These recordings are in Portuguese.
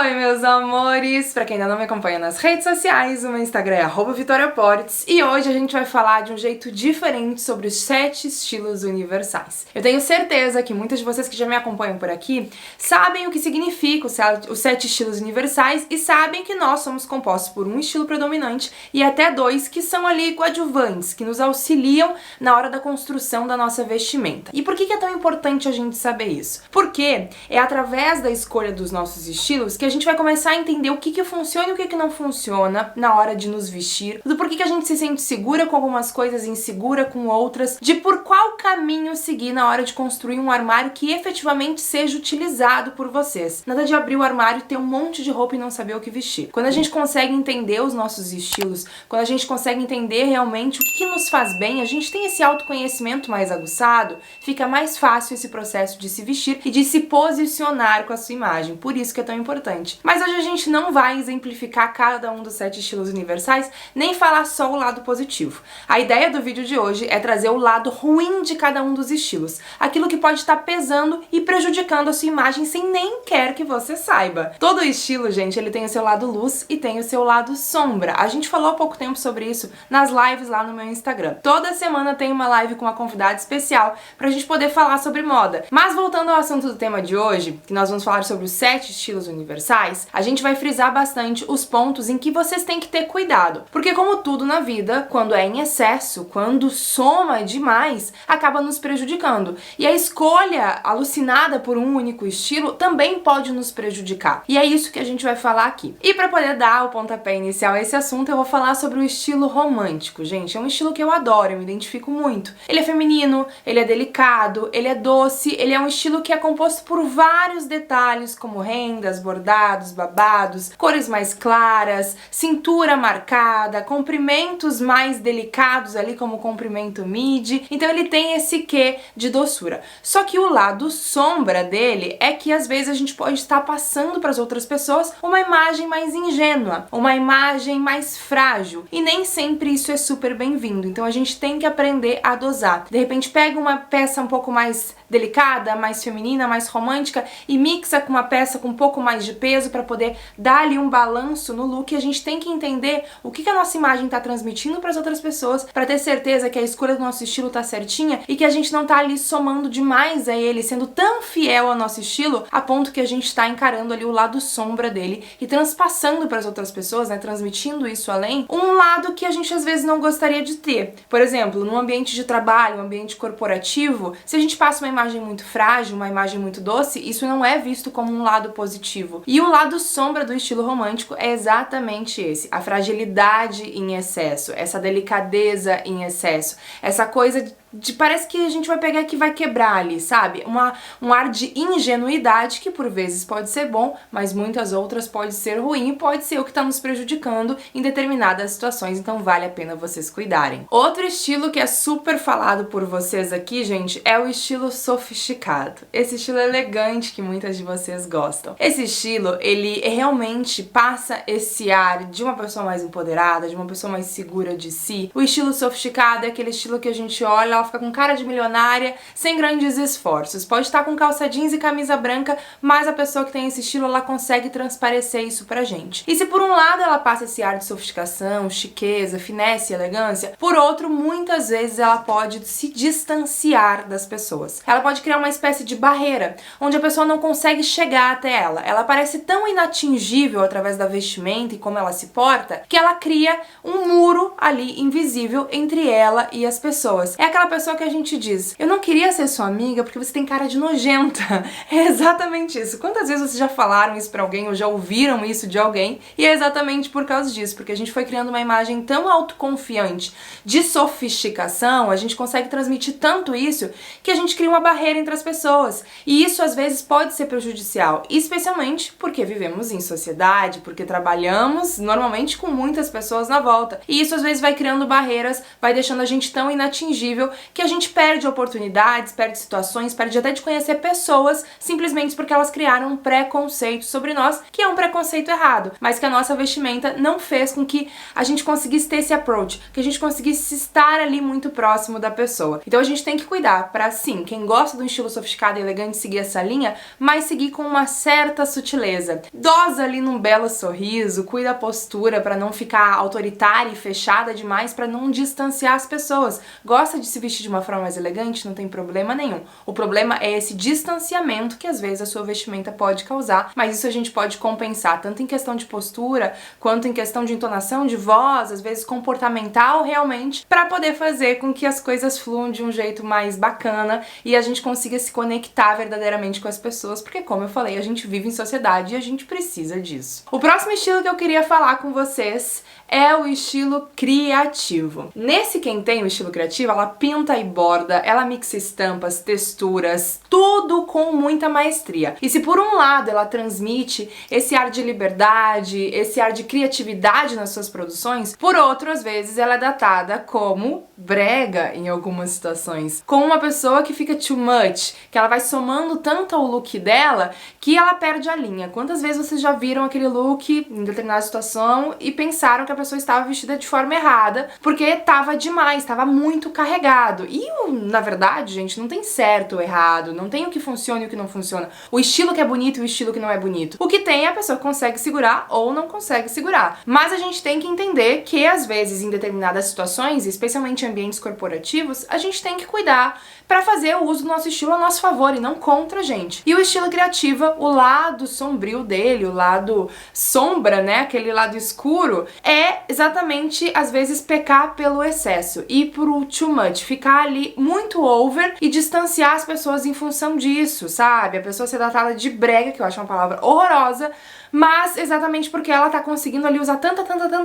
Oi, meus amores! Pra quem ainda não me acompanha nas redes sociais, o meu Instagram é @vitoriaportes e hoje a gente vai falar de um jeito diferente sobre os 7 estilos universais. Eu tenho certeza que muitas de vocês que já me acompanham por aqui sabem o que significa os 7 estilos universais e sabem que nós somos compostos por um estilo predominante e até 2 que são ali coadjuvantes, que nos auxiliam na hora da construção da nossa vestimenta. E por que é tão importante a gente saber isso? Porque é através da escolha dos nossos estilos que a gente vai começar a entender o que funciona e o que não funciona na hora de nos vestir, do porquê que a gente se sente segura com algumas coisas e insegura com outras, de por qual caminho seguir na hora de construir um armário que efetivamente seja utilizado por vocês. Nada de abrir o armário, ter um monte de roupa e não saber o que vestir. Quando a gente consegue entender os nossos estilos, quando a gente consegue entender realmente o que nos faz bem, a gente tem esse autoconhecimento mais aguçado, fica mais fácil esse processo de se vestir e de se posicionar com a sua imagem. Por isso que é tão importante. Mas hoje a gente não vai exemplificar cada um dos 7 estilos universais, nem falar só o lado positivo. A ideia do vídeo de hoje é trazer o lado ruim de cada um dos estilos, aquilo que pode estar pesando e prejudicando a sua imagem sem nem quer que você saiba. Todo estilo, gente, ele tem o seu lado luz e tem o seu lado sombra. A gente falou há pouco tempo sobre isso nas lives lá no meu Instagram. Toda semana tem uma live com uma convidada especial pra gente poder falar sobre moda. Mas voltando ao assunto do tema de hoje, que nós vamos falar sobre os 7 estilos universais, a gente vai frisar bastante os pontos em que vocês têm que ter cuidado. Porque como tudo na vida, quando é em excesso, quando soma demais, acaba nos prejudicando. E a escolha alucinada por um único estilo também pode nos prejudicar. E é isso que a gente vai falar aqui. E para poder dar o pontapé inicial a esse assunto, eu vou falar sobre o estilo romântico. Gente, é um estilo que eu adoro, eu me identifico muito. Ele é feminino, ele é delicado, ele é doce, ele é um estilo que é composto por vários detalhes, como rendas, bordados, babados, cores mais claras, cintura marcada, comprimentos mais delicados ali, como o comprimento midi. Então ele tem esse quê de doçura. Só que o lado sombra dele é que às vezes a gente pode estar passando para as outras pessoas uma imagem mais ingênua, uma imagem mais frágil. E nem sempre isso é super bem-vindo. Então a gente tem que aprender a dosar. De repente pega uma peça um pouco mais delicada, mais feminina, mais romântica e mixa com uma peça com um pouco mais de peso para poder dar ali um balanço no look. A gente tem que entender o que a nossa imagem está transmitindo para as outras pessoas, para ter certeza que a escolha do nosso estilo tá certinha e que a gente não tá ali somando demais a ele, sendo tão fiel ao nosso estilo a ponto que a gente tá encarando ali o lado sombra dele e transpassando para as outras pessoas, né, transmitindo isso além, um lado que a gente às vezes não gostaria de ter. Por exemplo, num ambiente de trabalho, um ambiente corporativo, se a gente passa uma imagem muito frágil, uma imagem muito doce, isso não é visto como um lado positivo. E o lado sombra do estilo romântico é exatamente esse, a fragilidade em excesso, essa delicadeza em excesso, essa coisa parece que a gente vai pegar que vai quebrar ali, sabe? Um ar de ingenuidade que por vezes pode ser bom, mas muitas outras pode ser ruim e pode ser o que tá nos prejudicando em determinadas situações, então vale a pena vocês cuidarem. Outro estilo que é super falado por vocês aqui, gente, é o estilo sofisticado. Esse estilo elegante que muitas de vocês gostam. Esse estilo, ele realmente passa esse ar de uma pessoa mais empoderada, de uma pessoa mais segura de si. O estilo sofisticado é aquele estilo que a gente olha, ela fica com cara de milionária, sem grandes esforços. Pode estar com calça jeans e camisa branca, mas a pessoa que tem esse estilo, ela consegue transparecer isso pra gente. E se por um lado ela passa esse ar de sofisticação, chiqueza, finesse e elegância, por outro, muitas vezes ela pode se distanciar das pessoas. Ela pode criar uma espécie de barreira, onde a pessoa não consegue chegar até ela. Ela parece tão inatingível através da vestimenta e como ela se porta, que ela cria um muro ali invisível entre ela e as pessoas. É aquela pessoa que a gente diz, eu não queria ser sua amiga porque você tem cara de nojenta. É exatamente isso. Quantas vezes vocês já falaram isso pra alguém ou já ouviram isso de alguém? E é exatamente por causa disso, porque a gente foi criando uma imagem tão autoconfiante de sofisticação, a gente consegue transmitir tanto isso que a gente cria uma barreira entre as pessoas. E isso às vezes pode ser prejudicial, especialmente porque vivemos em sociedade, porque trabalhamos normalmente com muitas pessoas na volta. E isso às vezes vai criando barreiras, vai deixando a gente tão inatingível que a gente perde oportunidades, perde situações, perde até de conhecer pessoas simplesmente porque elas criaram um preconceito sobre nós, que é um preconceito errado, mas que a nossa vestimenta não fez com que a gente conseguisse ter esse approach, que a gente conseguisse estar ali muito próximo da pessoa. Então a gente tem que cuidar para, sim, quem gosta de um estilo sofisticado e elegante seguir essa linha, mas seguir com uma certa sutileza. Dosa ali num belo sorriso, cuida a postura para não ficar autoritária e fechada demais, para não distanciar as pessoas. Gosta de se vestir de uma forma mais elegante? Não tem problema nenhum. O problema é esse distanciamento que às vezes a sua vestimenta pode causar, mas isso a gente pode compensar, tanto em questão de postura, quanto em questão de entonação de voz, às vezes comportamental realmente, para poder fazer com que as coisas fluam de um jeito mais bacana e a gente consiga se conectar verdadeiramente com as pessoas, porque como eu falei, a gente vive em sociedade e a gente precisa disso. O próximo estilo que eu queria falar com vocês é o estilo criativo. Nesse quem tem o estilo criativo, ela pinta e borda, ela mixa estampas, texturas, tudo com muita maestria. E se por um lado ela transmite esse ar de liberdade, esse ar de criatividade nas suas produções, por outro, às vezes, ela é datada como brega em algumas situações. Como uma pessoa que fica too much, que ela vai somando tanto ao look dela que ela perde a linha. Quantas vezes vocês já viram aquele look em determinada situação e pensaram que a pessoa estava vestida de forma errada porque estava demais, estava muito carregado. E, na verdade, gente, não tem certo ou errado, não tem o que funciona e o que não funciona. O estilo que é bonito e o estilo que não é bonito. O que tem é a pessoa que consegue segurar ou não consegue segurar. Mas a gente tem que entender que, às vezes, em determinadas situações, especialmente em ambientes corporativos, a gente tem que cuidar para fazer o uso do nosso estilo a nosso favor e não contra a gente. E o estilo criativo, o lado sombrio dele, o lado sombra, né, aquele lado escuro, é exatamente, às vezes, pecar pelo excesso, ir pro too much, ficar ali muito over e distanciar as pessoas em função disso, sabe? A pessoa ser datada de brega, que eu acho uma palavra horrorosa, mas exatamente porque ela tá conseguindo ali usar tanta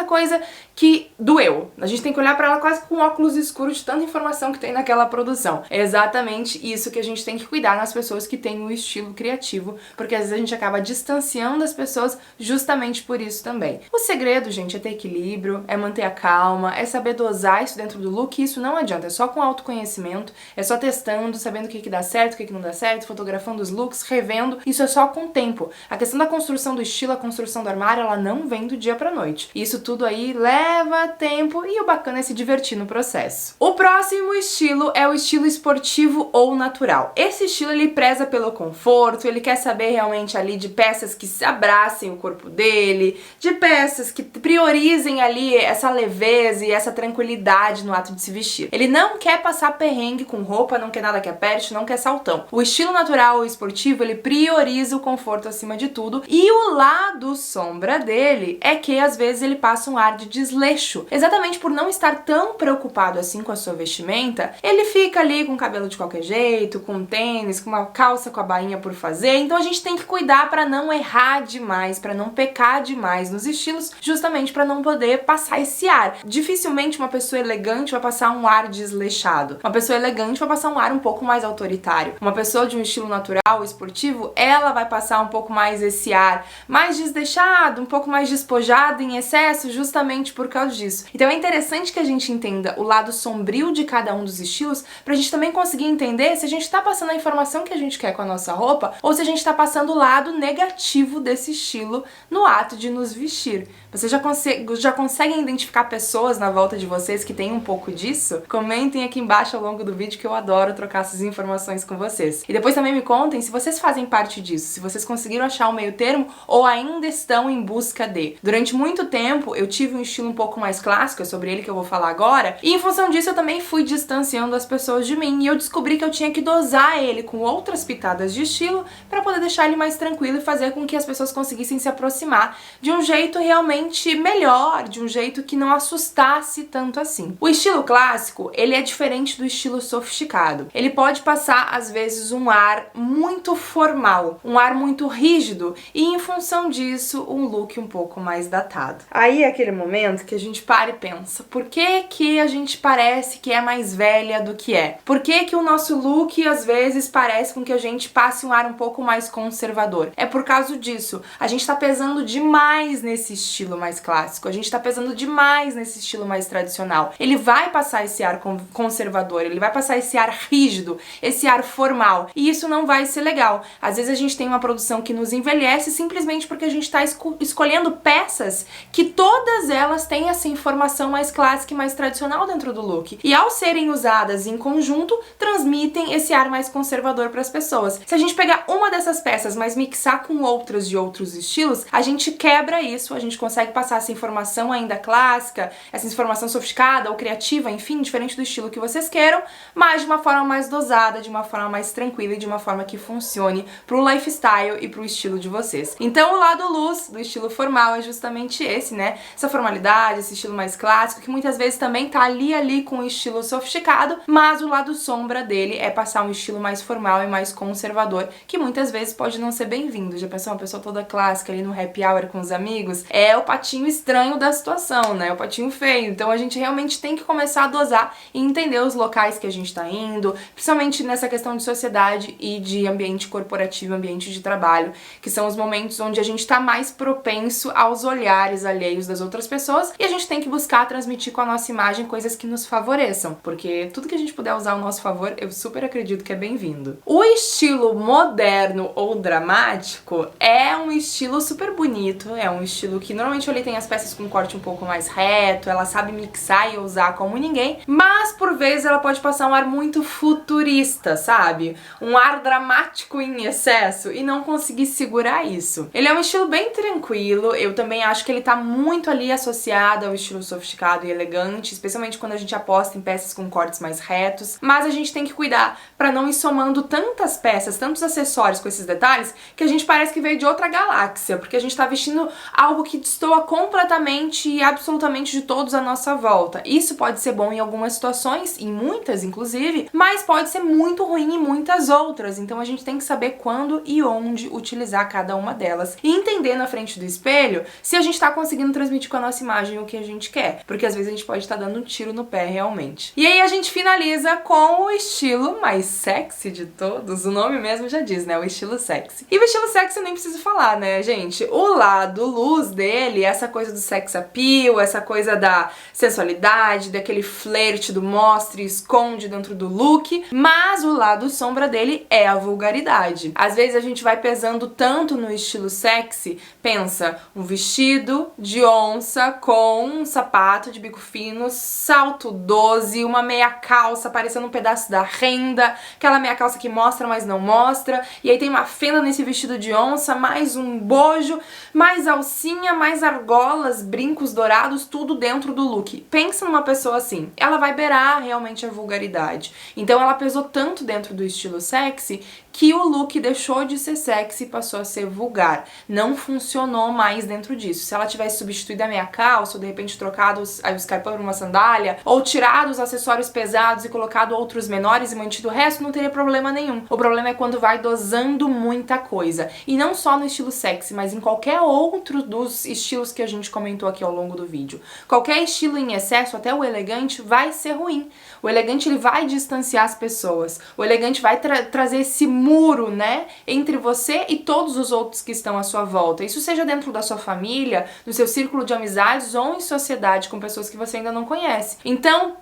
coisa que doeu. A gente tem que olhar pra ela quase com óculos escuros de tanta informação que tem naquela produção. É exatamente isso que a gente tem que cuidar nas pessoas que têm o estilo criativo, porque às vezes a gente acaba distanciando as pessoas justamente por isso também. O segredo, gente, é ter equilíbrio, é manter a calma, é saber dosar isso dentro do look, e isso não adianta, é só com autoconhecimento, é só testando, sabendo o que dá certo, o que não dá certo, fotografando os looks, revendo, isso é só com o tempo. A questão da construção do estilo, a construção do armário, ela não vem do dia pra noite. Isso tudo aí leva tempo e o bacana é se divertir no processo. O próximo estilo é o estilo esportivo ou natural. Esse estilo, ele preza pelo conforto, ele quer saber realmente ali de peças que se abracem o corpo dele, de peças que priorizem ali essa leveza e essa tranquilidade no ato de se vestir. Ele não quer passar perrengue com roupa, não quer nada que aperte, não quer saltão. O estilo natural ou esportivo, ele prioriza o conforto acima de tudo, e o lado sombra dele é que às vezes ele passa um ar de desleixo. Exatamente por não estar tão preocupado assim com a sua vestimenta, ele fica ali com o cabelo de qualquer jeito, com tênis, com uma calça com a bainha por fazer. Então a gente tem que cuidar para não errar demais, para não pecar demais nos estilos, justamente para não poder passar esse ar. Dificilmente uma pessoa elegante vai passar um ar desleixado. Uma pessoa elegante vai passar um ar um pouco mais autoritário. Uma pessoa de um estilo natural, esportivo, ela vai passar um pouco mais esse ar mais desleixado, um pouco mais despojado em excesso, justamente por causa disso. Então é interessante que a gente entenda o lado sombrio de cada um dos estilos, pra gente também conseguir entender se a gente tá passando a informação que a gente quer com a nossa roupa, ou se a gente tá passando o lado negativo desse estilo no ato de nos vestir. Vocês já conseguem identificar pessoas na volta de vocês que têm um pouco disso? Comentem aqui embaixo ao longo do vídeo, que eu adoro trocar essas informações com vocês. E depois também me contem se vocês fazem parte disso, se vocês conseguiram achar um meio termo ou ainda estão em busca de. Durante muito tempo eu tive um estilo um pouco mais clássico, é sobre ele que eu vou falar agora, e em função disso eu também fui distanciando as pessoas de mim, e eu descobri que eu tinha que dosar ele com outras pitadas de estilo para poder deixar ele mais tranquilo e fazer com que as pessoas conseguissem se aproximar de um jeito realmente melhor, de um jeito que não assustasse tanto assim. O estilo clássico, ele é diferente do estilo sofisticado. Ele pode passar às vezes um ar muito formal, um ar muito rígido, e em função função disso, um look um pouco mais datado. Aí é aquele momento que a gente para e pensa, por que que a gente parece que é mais velha do que é? Por que que o nosso look às vezes parece com que a gente passe um ar um pouco mais conservador? É por causa disso. A gente tá pesando demais nesse estilo mais clássico, a gente tá pesando demais nesse estilo mais tradicional. Ele vai passar esse ar conservador, ele vai passar esse ar rígido, esse ar formal, e isso não vai ser legal. Às vezes a gente tem uma produção que nos envelhece simplesmente porque a gente tá escolhendo peças que todas elas têm essa informação mais clássica e mais tradicional dentro do look. E ao serem usadas em conjunto, transmitem esse ar mais conservador para as pessoas. Se a gente pegar uma dessas peças, mas mixar com outras de outros estilos, a gente quebra isso, a gente consegue passar essa informação ainda clássica, essa informação sofisticada ou criativa, enfim, diferente do estilo que vocês queiram, mas de uma forma mais dosada, de uma forma mais tranquila e de uma forma que funcione pro lifestyle e pro estilo de vocês. Então o lado luz do estilo formal é justamente esse, né? Essa formalidade, esse estilo mais clássico, que muitas vezes também tá ali com o estilo sofisticado, mas o lado sombra dele é passar um estilo mais formal e mais conservador, que muitas vezes pode não ser bem-vindo. Já pensou uma pessoa toda clássica ali no happy hour com os amigos? É o patinho estranho da situação, né? O patinho feio. Então a gente realmente tem que começar a dosar e entender os locais que a gente tá indo, principalmente nessa questão de sociedade e de ambiente corporativo, ambiente de trabalho, que são os momentos onde a gente tá mais propenso aos olhares alheios das outras pessoas, e a gente tem que buscar transmitir com a nossa imagem coisas que nos favoreçam, porque tudo que a gente puder usar ao nosso favor, eu super acredito que é bem-vindo. O estilo moderno ou dramático é um estilo super bonito, é um estilo que normalmente ele tem as peças com corte um pouco mais reto, ela sabe mixar e usar como ninguém, mas por vezes ela pode passar um ar muito futurista, sabe? Um ar dramático em excesso e não conseguir segurar isso. Ele é um estilo bem tranquilo, eu também acho que ele tá muito ali associado ao estilo sofisticado e elegante, especialmente quando a gente aposta em peças com cortes mais retos, mas a gente tem que cuidar pra não ir somando tantas peças, tantos acessórios com esses detalhes, que a gente parece que veio de outra galáxia, porque a gente tá vestindo algo que destoa completamente e absolutamente de todos à nossa volta. Isso pode ser bom em algumas situações, em muitas inclusive, mas pode ser muito ruim em muitas outras, então a gente tem que saber quando e onde utilizar cada uma delas e entender na frente do espelho se a gente tá conseguindo transmitir com a nossa imagem o que a gente quer, porque às vezes a gente pode estar dando um tiro no pé realmente. E aí a gente finaliza com o estilo mais sexy de todos, o nome mesmo já diz, né, o estilo sexy. E o estilo sexy eu nem preciso falar, né, gente? O lado luz dele, essa coisa do sex appeal, essa coisa da sensualidade, daquele flerte do mostre e esconde dentro do look, mas o lado sombra dele é a vulgaridade. Às vezes a gente vai pesando tanto no estilo sexy, pensa, um vestido de onça com um sapato de bico fino, salto 12, uma meia calça parecendo um pedaço da renda, aquela meia calça que mostra, mas não mostra, e aí tem uma fenda nesse vestido de onça, mais um bojo, mais alcinha, mais argolas, brincos dourados, tudo dentro do look. Pensa numa pessoa assim, ela vai beirar realmente a vulgaridade. Então ela pesou tanto dentro do estilo sexy que o look deixou de ser sexy e passou a ser vulgar. Não funcionou mais dentro disso. Se ela tivesse substituído a meia calça, ou de repente trocado o escarpão por uma sandália, ou tirado os acessórios pesados e colocado outros menores e mantido o resto, não teria problema nenhum. O problema é quando vai dosando muita coisa. E não só no estilo sexy, mas em qualquer outro dos estilos que a gente comentou aqui ao longo do vídeo. Qualquer estilo em excesso, até o elegante, vai ser ruim. O elegante ele vai distanciar as pessoas. O elegante vai trazer esse muro, né, entre você e todos os outros que estão à sua volta. Isso seja dentro da sua família, no seu círculo de amizades ou em sociedade com pessoas que você ainda não conhece. Então,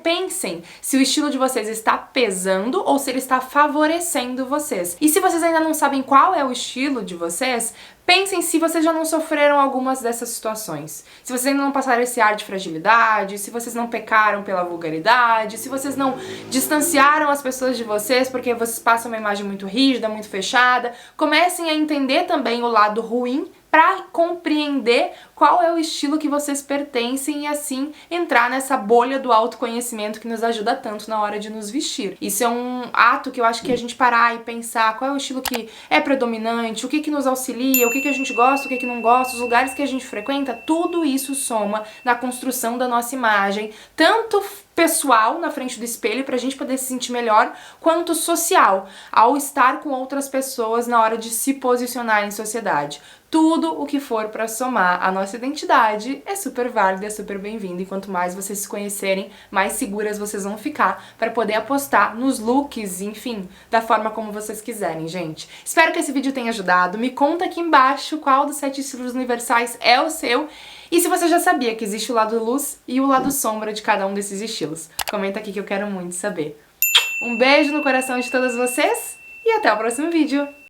pensem se o estilo de vocês está pesando ou se ele está favorecendo vocês. E se vocês ainda não sabem qual é o estilo de vocês, pensem se vocês já não sofreram algumas dessas situações. Se vocês ainda não passaram esse ar de fragilidade, se vocês não pecaram pela vulgaridade, se vocês não distanciaram as pessoas de vocês porque vocês passam uma imagem muito rígida, muito fechada. Comecem a entender também o lado ruim para compreender qual é o estilo que vocês pertencem e assim entrar nessa bolha do autoconhecimento que nos ajuda tanto na hora de nos vestir. Isso é um ato que eu acho que a gente parar e pensar qual é o estilo que é predominante, o que nos auxilia, o que a gente gosta, o que não gosta, os lugares que a gente frequenta, tudo isso soma na construção da nossa imagem, tanto pessoal na frente do espelho pra gente poder se sentir melhor, quanto social, ao estar com outras pessoas na hora de se posicionar em sociedade. Tudo o que for pra somar a nossa identidade é super válido, é super bem-vindo, e quanto mais vocês se conhecerem, mais seguras vocês vão ficar para poder apostar nos looks, enfim, da forma como vocês quiserem, gente. Espero que esse vídeo tenha ajudado. Me conta aqui embaixo qual dos 7 estilos universais é o seu. E se você já sabia que existe o lado luz e o lado sombra de cada um desses estilos. Comenta aqui que eu quero muito saber. Um beijo no coração de todas vocês e até o próximo vídeo!